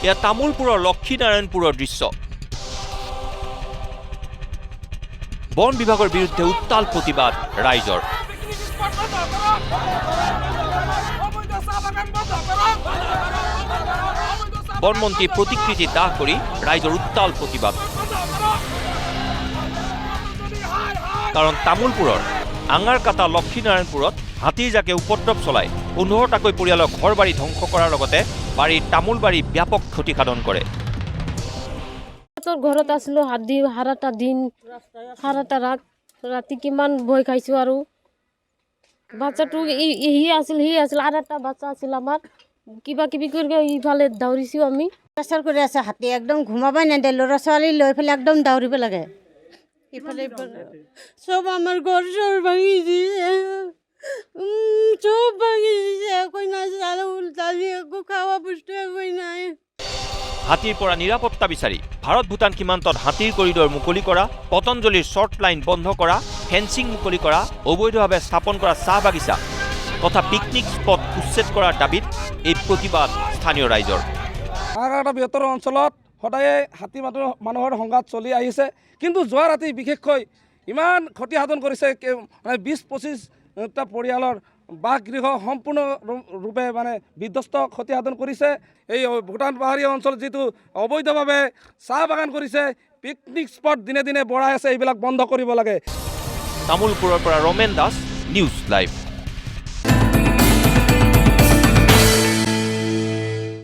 এয়া তামোলপুৰৰ লক্ষীনাৰায়ণপুৰৰ দৃশ্য। বন বিভাগৰ বিৰুদ্ধে উত্তাল প্ৰতিবাদ ৰাইজৰ। বনমন্ত্ৰী প্ৰতিকৃতি দাহ কৰি ৰাইজৰ উত্তাল প্ৰতিবাদ। কাৰণ তামোলপুৰৰ আঙাৰকাটা লক্ষীনাৰায়ণপুৰত হাতীৰ জাকে উপদ্ৰৱ চলাই ১৫টাকৈ পৰিয়ালৰ ঘৰ বাৰী ধ্বংস কৰাৰ লগতে বাৰীৰ তামোল বাৰী ব্যাপক ক্ষতিসাধন কৰে। ঘৰত আছিলো হাৰাটা দিন হাৰাটা ৰাতি কিমান ভয় খাইছো আৰু বাচ্চাটো সি আছিল আৰু এটা বাচ্চা আছিল আমাৰ কিবা কিবি কৰি ইফালে দৌৰিছো আমি প্ৰেচাৰ কৰি আছে হাতী একদম ঘুমাবই নেদে ল'ৰা ছোৱালী লৈ পেলাই একদম দৌৰিব লাগে ইফালে চব আমাৰ ঘৰ চৰ ভাঙি দিছে চব ভাঙি দিছে একো নাই চাউল দালি একো খোৱা বস্তু একো নাই। হাতীৰ পৰা নিৰাপত্তা বিচাৰি ভাৰত ভূটান সীমান্তত হাতীৰ কৰিডৰ মুকলি কৰা, পতঞ্জলিৰ শ্বৰ্ট লাইন বন্ধ কৰা, ফেন্সিং মুকলি কৰা, অবৈধভাৱে স্থাপন কৰা চাহ বাগিচা তথা পিকনিক স্পট উচ্ছেদ কৰাৰ দাবীত এই প্ৰতিবাদ স্থানীয় ৰাইজৰ। আঙাৰকাটা বৃহত্তৰ অঞ্চলত সদায়ে হাতী মানুহৰ সংঘাত চলি আহিছে, কিন্তু যোৱা ৰাতি বিশেষকৈ ইমান ক্ষতিসাধন কৰিছে, মানে ২০-২৫টা পৰিয়ালৰ বাসগৃহ সম্পূৰ্ণৰূপে মানে বিধ্বস্ত ক্ষতিসাধন কৰিছে। এই ভূটান পাহাৰীয়া অঞ্চলত যিটো অবৈধভাৱে চাহ বাগান কৰিছে, পিকনিক স্পট দিনে দিনে বঢ়াই আছে, এইবিলাক বন্ধ কৰিব লাগে। তামোলপুৰৰ পৰা ৰমেন দাস, নিউজ লাইভ।